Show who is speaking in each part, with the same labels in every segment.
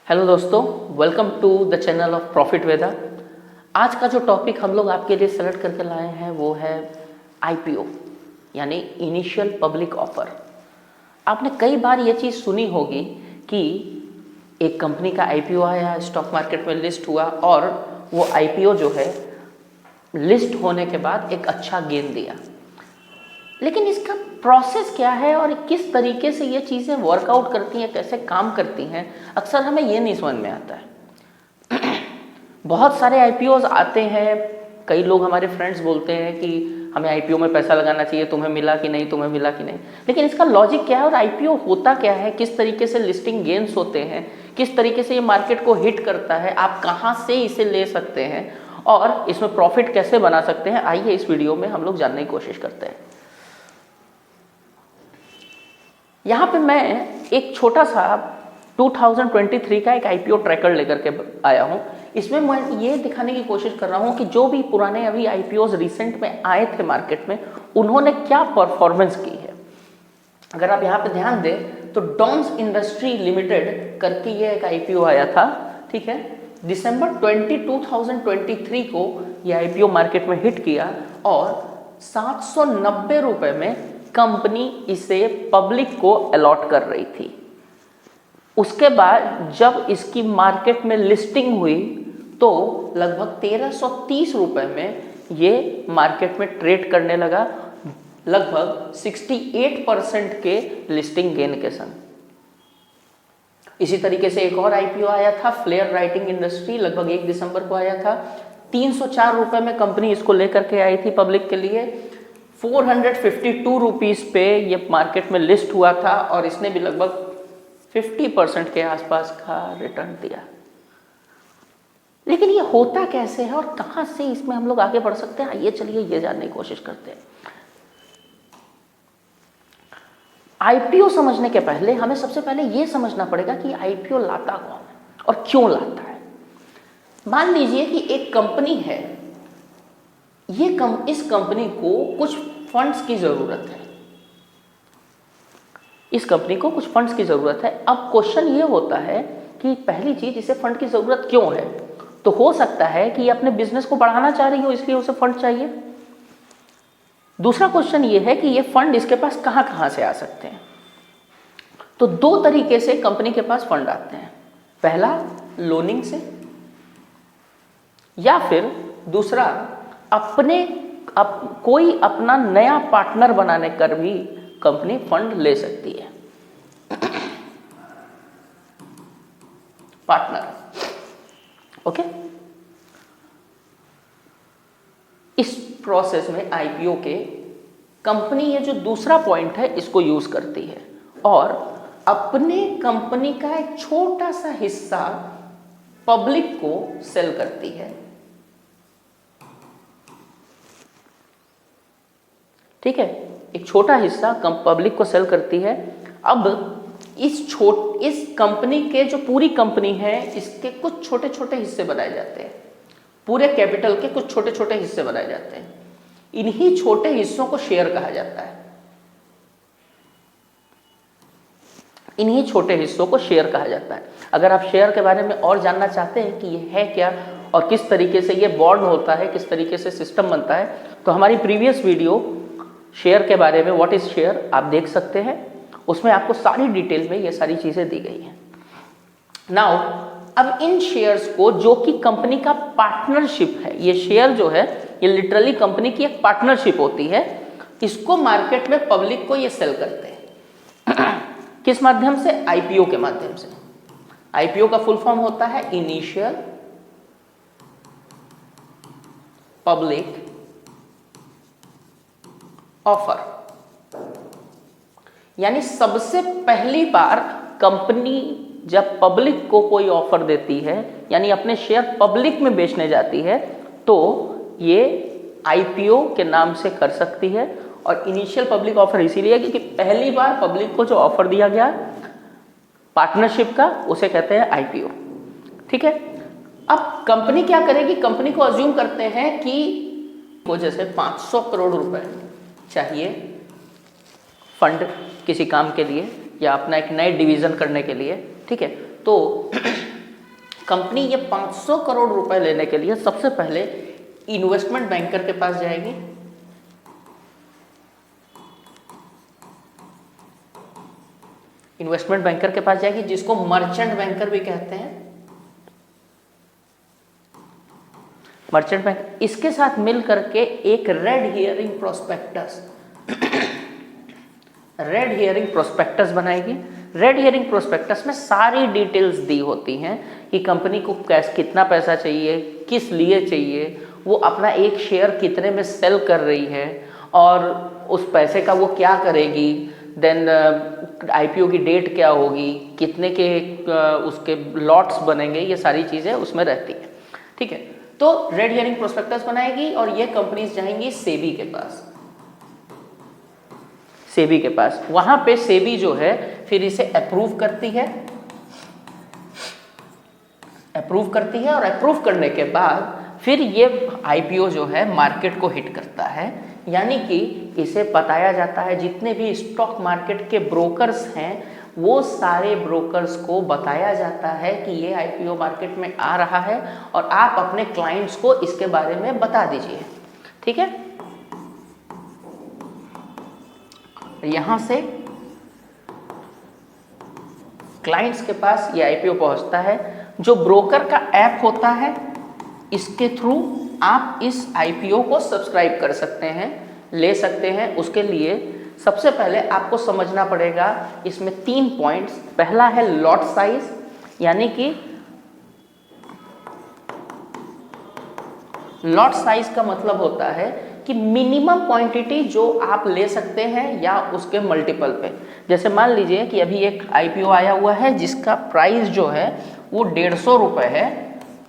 Speaker 1: Hello दोस्तों, welcome to the channel of profit Veda. आज का जो टॉपिक हम लोग आपके लिए सेलेक्ट करके लाए हैं वो है आईपीओ यानी इनिशियल पब्लिक ऑफर। आपने कई बार ये चीज़ सुनी होगी कि एक कंपनी का आईपीओ आया, स्टॉक मार्केट में लिस्ट हुआ और वो आईपीओ जो है लिस्ट होने के बाद एक अच्छा गेन दिया। लेकिन इसका प्रोसेस क्या है और किस तरीके से ये चीज़ें वर्कआउट करती हैं, कैसे काम करती हैं, अक्सर हमें ये नहीं समझ में आता है। बहुत सारे आईपीओज आते हैं, कई लोग हमारे फ्रेंड्स बोलते हैं कि हमें आईपीओ में पैसा लगाना चाहिए, तुम्हें मिला कि नहीं, तुम्हें मिला कि नहीं। लेकिन इसका लॉजिक क्या है और आईपीओ होता क्या है, किस तरीके से लिस्टिंग गेन्स होते हैं, किस तरीके से ये मार्केट को हिट करता है, आप कहाँ से इसे ले सकते हैं और इसमें प्रॉफिट कैसे बना सकते हैं, आइए इस वीडियो में हम लोग जानने की कोशिश करते हैं। यहाँ पे मैं एक छोटा सा 2023 का एक आईपीओ ट्रैकर लेकर के आया हूँ। इसमें मैं ये दिखाने की कोशिश कर रहा हूँ कि जो भी पुराने अभी आईपीओज रिसेंट में आए थे मार्केट में, उन्होंने क्या परफॉर्मेंस की है। अगर आप यहाँ पे ध्यान दें तो डॉम्स इंडस्ट्री लिमिटेड करके ये एक आईपीओ आया था, ठीक है। दिसंबर 2023 को ये आईपीओ मार्केट में हिट किया और 790 रुपये में कंपनी इसे पब्लिक को अलॉट कर रही थी। उसके बाद जब इसकी मार्केट में लिस्टिंग हुई तो लगभग 1330 रुपये में ये मार्केट में ट्रेड करने लगा, लगभग 68% के लिस्टिंग गेन के संग। इसी तरीके से एक और आईपीओ आया था फ्लेयर राइटिंग इंडस्ट्री, लगभग 1 दिसंबर को आया था। 304 रुपये में कंपनी इसको लेकर के आई थी पब्लिक के लिए। 452 रुपीज़ पे ये मार्केट में लिस्ट हुआ था और इसने भी लगभग 50% के आसपास का रिटर्न दिया। लेकिन ये होता कैसे है और कहाँ से इसमें हम लोग आगे बढ़ सकते हैं, आइए चलिए ये जानने की कोशिश करते हैं। आईपीओ समझने के पहले हमें सबसे पहले ये समझना पड़ेगा कि आईपीओ लाता कौन है और क्यों लाता है। मान लीजिए कि एक कंपनी है, इस कंपनी को कुछ फंड्स की जरूरत है, इस कंपनी को कुछ फंड्स की जरूरत है। अब क्वेश्चन ये होता है कि पहली चीज, इसे फंड की जरूरत क्यों है। तो हो सकता है कि ये अपने बिजनेस को बढ़ाना चाह रही हो, इसलिए उसे फंड चाहिए। दूसरा क्वेश्चन ये है कि ये फंड इसके पास कहां कहां से आ सकते हैं। तो दो तरीके से कंपनी के पास फंड आते हैं, पहला लोनिंग से या फिर दूसरा कोई अपना नया पार्टनर बनाने कर भी कंपनी फंड ले सकती है। Partner, okay. इस प्रोसेस में आईपीओ के कंपनी ये जो दूसरा पॉइंट है इसको यूज करती है और अपने कंपनी का एक छोटा सा हिस्सा पब्लिक को सेल करती है, ठीक है। एक छोटा हिस्सा पब्लिक को सेल करती है। अब इस कंपनी के जो पूरी कंपनी है इसके कुछ छोटे छोटे हिस्से बनाए जाते हैं, पूरे कैपिटल के कुछ छोटे छोटे हिस्से बनाए जाते हैं। इन्हीं छोटे हिस्सों को शेयर कहा जाता है, इन्हीं छोटे हिस्सों को शेयर कहा जाता है। अगर आप शेयर के बारे में और जानना चाहते हैं कि ये है क्या और किस तरीके से ये बॉन्ड होता है, किस तरीके से सिस्टम बनता है, तो हमारी प्रीवियस वीडियो शेयर के बारे में, व्हाट इज शेयर, आप देख सकते हैं। उसमें आपको सारी डिटेल में ये सारी चीजें दी गई हैं। नाउ अब इन शेयर्स को, जो कि कंपनी का पार्टनरशिप है, ये शेयर जो है ये लिटरली कंपनी की एक पार्टनरशिप होती है, इसको मार्केट में पब्लिक को ये सेल करते हैं। किस माध्यम से? आईपीओ के माध्यम से। आईपीओ का फुल फॉर्म होता है इनिशियल पब्लिक ऑफर, यानी सबसे पहली बार कंपनी जब पब्लिक को कोई ऑफर देती है, यानी अपने शेयर पब्लिक में बेचने जाती है, तो ये आईपीओ के नाम से कर सकती है। और इनिशियल पब्लिक ऑफर इसीलिए क्योंकि पहली बार पब्लिक को जो ऑफर दिया गया पार्टनरशिप का, उसे कहते हैं आईपीओ, ठीक है। अब कंपनी क्या करेगी, कंपनी को अज्यूम करते हैं कि वो जैसे 500 करोड़ रुपए चाहिए फंड किसी काम के लिए या अपना एक नए डिवीजन करने के लिए, ठीक है। तो कंपनी ये 500 करोड़ रुपए लेने के लिए सबसे पहले इन्वेस्टमेंट बैंकर के पास जाएगी, इन्वेस्टमेंट बैंकर के पास जाएगी जिसको मर्चेंट बैंकर भी कहते हैं। मर्चेंट बैंक इसके साथ मिल करके एक red herring prospectus red herring prospectus बनाएगी। रेड हियरिंग प्रोस्पेक्टस में सारी डिटेल्स दी होती हैं कि कंपनी को कैश कितना पैसा चाहिए, किस लिए चाहिए, वो अपना एक शेयर कितने में सेल कर रही है और उस पैसे का वो क्या करेगी, देन आईपीओ की डेट क्या होगी, कितने के उसके लॉट्स बनेंगे, ये सारी चीज़ें उसमें रहती हैं। ठीक है, तो रेड हियरिंग प्रोस्पेक्टस बनाएगी और ये कंपनीज जाएंगी सेबी के पास, सेबी के पास। वहां पे सेबी जो है फिर इसे अप्रूव करती है, और अप्रूव करने के बाद फिर ये आईपीओ जो है मार्केट को हिट करता है, यानी कि इसे बताया जाता है, जितने भी स्टॉक मार्केट के ब्रोकर्स हैं वो सारे ब्रोकर्स को बताया जाता है कि ये आईपीओ मार्केट में आ रहा है और आप अपने क्लाइंट्स को इसके बारे में बता दीजिए। ठीक है, यहां से क्लाइंट्स के पास ये आईपीओ पहुंचता है। जो ब्रोकर का ऐप होता है इसके थ्रू आप इस आईपीओ को सब्सक्राइब कर सकते हैं, ले सकते हैं। उसके लिए सबसे पहले आपको समझना पड़ेगा इसमें 3 पॉइंट्स। पहला है लॉट साइज, यानी कि लॉट साइज का मतलब होता है कि मिनिमम क्वांटिटी जो आप ले सकते हैं या उसके मल्टीपल पे। जैसे मान लीजिए कि अभी एक आईपीओ आया हुआ है जिसका प्राइस जो है वो 150 रुपये है,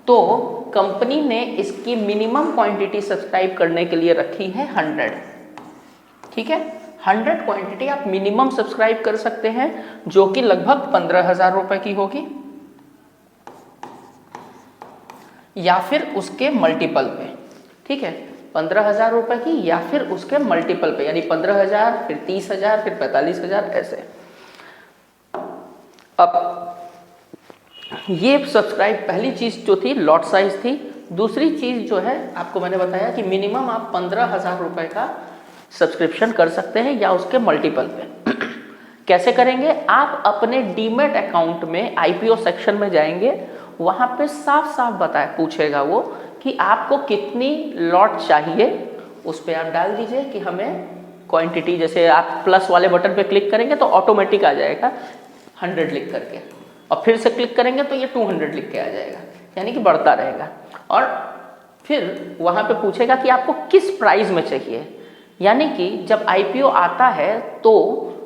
Speaker 1: तो कंपनी ने इसकी मिनिमम क्वांटिटी सब्सक्राइब करने के लिए रखी है 100। ठीक है, 100 क्वांटिटी आप मिनिमम सब्सक्राइब कर सकते हैं, जो कि लगभग 15,000 रुपए की होगी या फिर उसके मल्टीपल पे। ठीक है, 15,000 रुपए की या फिर उसके मल्टीपल पे, यानी 15,000 फिर 30,000 फिर 45,000 ऐसे। अब ये सब्सक्राइब पहली चीज जो थी लॉट साइज थी। दूसरी चीज जो है आपको मैंने बताया कि मिनिमम आप 15,000 रुपए का सब्सक्रिप्शन कर सकते हैं या उसके मल्टीपल पे। कैसे करेंगे? आप अपने डीमैट अकाउंट में आईपीओ सेक्शन में जाएंगे, वहां पे साफ साफ पूछेगा वो कि आपको कितनी लॉट चाहिए। उस पर आप डाल दीजिए कि हमें क्वांटिटी, जैसे आप प्लस वाले बटन पे क्लिक करेंगे तो ऑटोमेटिक आ जाएगा 100 लिख करके, और फिर से क्लिक करेंगे तो ये 200 लिख के आ जाएगा, यानी कि बढ़ता रहेगा। और फिर वहां पे पूछेगा कि आपको किस प्राइस में चाहिए, यानी कि जब आईपीओ आता है तो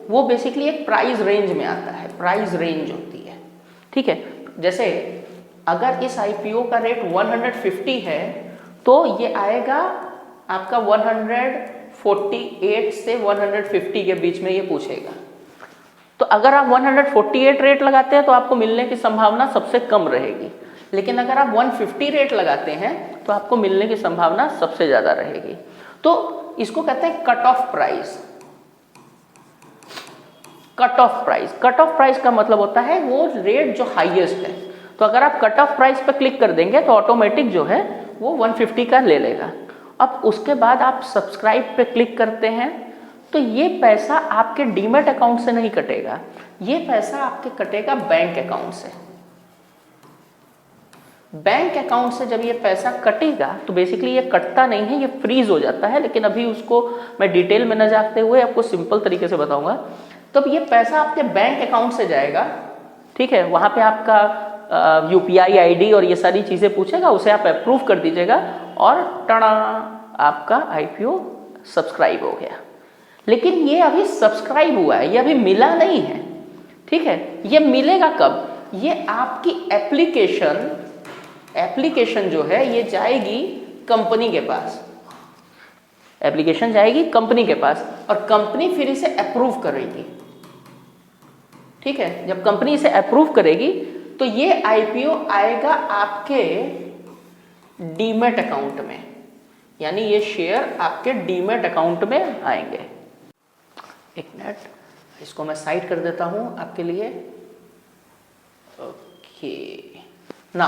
Speaker 1: वो बेसिकली एक प्राइस रेंज में आता है, प्राइस रेंज होती है। ठीक है, जैसे अगर इस आईपीओ का रेट 150 है तो ये आएगा आपका 148 से 150 के बीच में ये पूछेगा। तो अगर आप 148 रेट लगाते हैं तो आपको मिलने की संभावना सबसे कम रहेगी, लेकिन अगर आप 150 रेट लगाते हैं तो आपको मिलने की संभावना सबसे ज्यादा रहेगी। तो इसको कहते हैं cut off price. Cut off price, cut off price का मतलब होता है वो रेट जो हाईएस्ट है। तो अगर आप कट ऑफ प्राइस पर क्लिक कर देंगे तो ऑटोमेटिक जो है वो 150 का ले लेगा। अब उसके बाद आप सब्सक्राइब पे क्लिक करते हैं तो ये पैसा आपके डीमैट अकाउंट से नहीं कटेगा, ये पैसा आपके कटेगा बैंक अकाउंट से। बैंक अकाउंट से जब ये पैसा कटेगा तो बेसिकली ये कटता नहीं है, ये फ्रीज हो जाता है, लेकिन अभी उसको मैं डिटेल में न जाते हुए आपको सिंपल तरीके से बताऊंगा। तब ये पैसा आपके बैंक अकाउंट से जाएगा। ठीक है, वहां पे आपका यूपीआई आईडी और ये सारी चीजें पूछेगा, उसे आप अप्रूव कर दीजिएगा और टड़ा आपका आईपीओ सब्सक्राइब हो गया। लेकिन ये अभी सब्सक्राइब हुआ है, ये अभी मिला नहीं है। ठीक है, ये मिलेगा कब? ये आपकी एप्लीकेशन जो है ये जाएगी कंपनी के पास, एप्लीकेशन जाएगी कंपनी के पास और कंपनी फिर इसे अप्रूव करेगी। ठीक है, जब कंपनी इसे अप्रूव करेगी तो ये आईपीओ आएगा आपके डीमैट अकाउंट में, यानी ये शेयर आपके डीमैट अकाउंट में आएंगे। एक मिनट, इसको मैं साइड कर देता हूं आपके लिए। ओके, ना,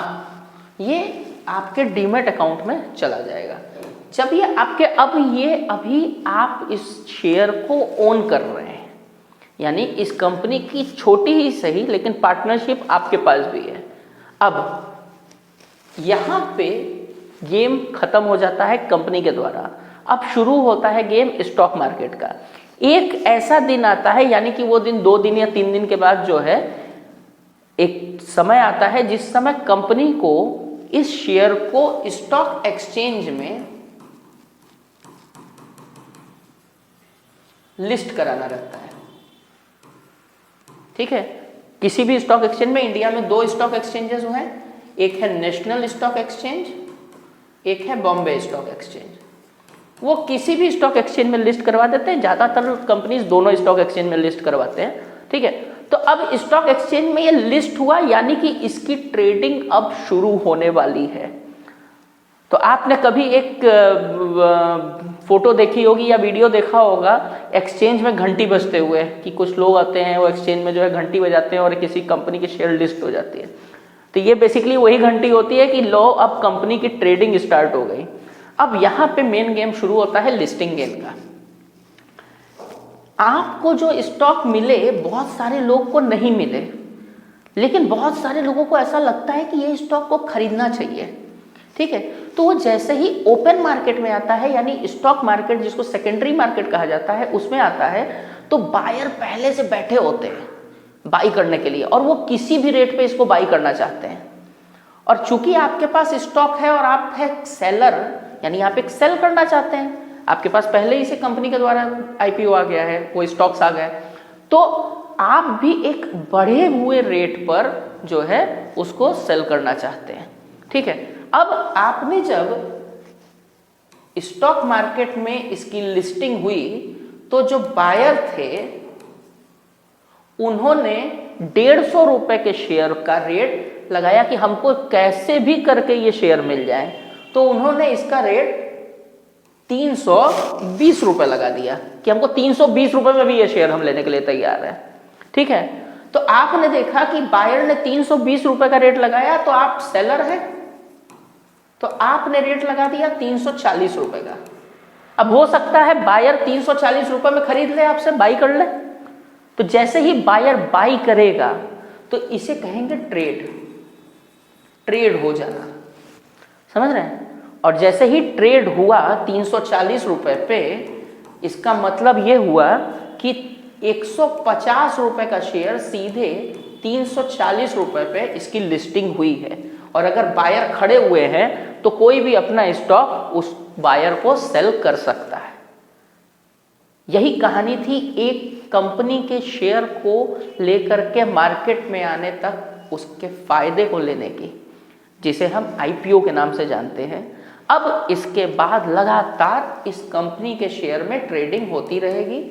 Speaker 1: ये आपके डीमैट अकाउंट में चला जाएगा। जब ये आपके अभी आप इस शेयर को ओन कर रहे हैं, यानी इस कंपनी की छोटी ही सही लेकिन पार्टनरशिप आपके पास भी है। अब यहाँ पे गेम खत्म हो जाता है कंपनी के द्वारा, अब शुरू होता है गेम स्टॉक मार्केट का। एक ऐसा दिन आता है, यानी कि वो दिन 2 दिन या 3 दिन के बाद जो है एक समय आता है जिस समय कंपनी को इस शेयर को स्टॉक एक्सचेंज में लिस्ट कराना रहता है। ठीक है, किसी भी स्टॉक एक्सचेंज में इंडिया में 2 स्टॉक एक्सचेंजेस हुए हैं, एक है नेशनल स्टॉक एक्सचेंज, एक है बॉम्बे स्टॉक एक्सचेंज। वो किसी भी स्टॉक एक्सचेंज में लिस्ट करवा देते हैं, ज़्यादातर कंपनीज दोनों स्टॉक एक्सचेंज में लिस्ट करवाते हैं। ठीक है, तो अब स्टॉक एक्सचेंज में ये लिस्ट हुआ, यानी कि इसकी ट्रेडिंग अब शुरू होने वाली है। तो आपने कभी एक फोटो देखी होगी या वीडियो देखा होगा एक्सचेंज में घंटी बजते हुए, कि कुछ लोग आते हैं वो एक्सचेंज में जो है घंटी बजाते हैं और किसी कंपनी की शेयर लिस्ट हो जाती है। तो ये बेसिकली वही घंटी होती है कि लो अब कंपनी की ट्रेडिंग स्टार्ट हो गई। अब यहाँ पे मेन गेम शुरू होता है लिस्टिंग गेम का। आपको जो स्टॉक मिले बहुत सारे लोग को नहीं मिले, लेकिन बहुत सारे लोगों को ऐसा लगता है कि ये स्टॉक को खरीदना चाहिए। ठीक है, तो वो जैसे ही ओपन मार्केट में आता है, यानी स्टॉक मार्केट जिसको सेकेंडरी मार्केट कहा जाता है, उसमें आता है तो बायर पहले से बैठे होते हैं बाई करने के लिए, और वो किसी भी रेट पे इसको बाई करना चाहते हैं। और चूंकि आपके पास स्टॉक है और आप है सेलर, यानी आप एक सेल करना चाहते हैं, आपके पास पहले ही से कंपनी के द्वारा आईपीओ आ गया है, वो स्टॉक्स आ गए, तो आप भी एक बढ़े हुए रेट पर जो है उसको सेल करना चाहते हैं। ठीक है, अब आपने जब स्टॉक मार्केट में इसकी लिस्टिंग हुई तो जो बायर थे उन्होंने 150 रुपए के शेयर का रेट लगाया कि हमको कैसे भी करके ये शेयर मिल जाए। तो उन्होंने इसका रेट 320 रुपए लगा दिया कि हमको 320 रुपए में भी ये शेयर हम लेने के लिए तैयार है। ठीक है, तो आपने देखा कि बायर ने 320 रुपए का रेट लगाया, तो आप सेलर हैं, तो आपने रेट लगा दिया 340 रुपए का। अब हो सकता है बायर 340 रुपए में खरीद ले, आपसे बाई कर ले। तो जैसे ही बायर बाई करेगा तो इसे कहेंगे ट्रेड हो जाना, समझ रहे हैं। और जैसे ही ट्रेड हुआ 340 रुपए पे, इसका मतलब ये हुआ कि 150 रुपए का शेयर सीधे 340 रुपए पे इसकी लिस्टिंग हुई है। और अगर बायर खड़े हुए हैं तो कोई भी अपना स्टॉक उस बायर को सेल कर सकता है। यही कहानी थी एक कंपनी के शेयर को लेकर के मार्केट में आने तक उसके फायदे को लेने की, जिसे हम आईपीओ के नाम से जानते हैं। अब इसके बाद लगातार इस कंपनी के शेयर में ट्रेडिंग होती रहेगी,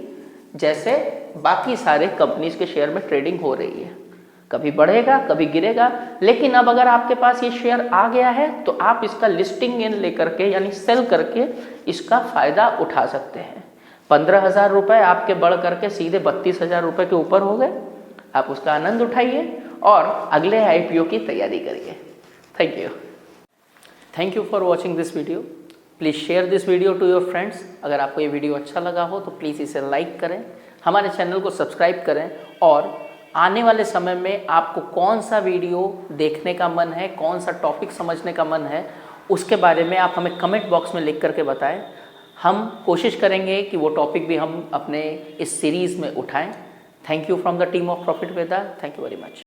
Speaker 1: जैसे बाकी सारे कंपनीज के शेयर में ट्रेडिंग हो रही है। कभी बढ़ेगा कभी गिरेगा, लेकिन अब अगर आपके पास ये शेयर आ गया है तो आप इसका लिस्टिंग गेन लेकर के यानी सेल करके इसका फायदा उठा सकते हैं। 15,000 रुपये आपके बढ़ करके सीधे 32,000 रुपये के ऊपर हो गए। आप उसका आनंद उठाइए और अगले आईपीओ की तैयारी करिए। Thank you for watching this video. Please share this video to your friends. अगर आपको ये वीडियो अच्छा लगा हो तो प्लीज़ इसे लाइक करें, हमारे चैनल को सब्सक्राइब करें, और आने वाले समय में आपको कौन सा वीडियो देखने का मन है, कौन सा टॉपिक समझने का मन है, उसके बारे में आप हमें कमेंट बॉक्स में लिख करके बताएं। हम कोशिश करेंगे कि वो टॉपिक भी हम अपने इस सीरीज़ में उठाएं। Thank you from the team of profit Veda. Thank you very much.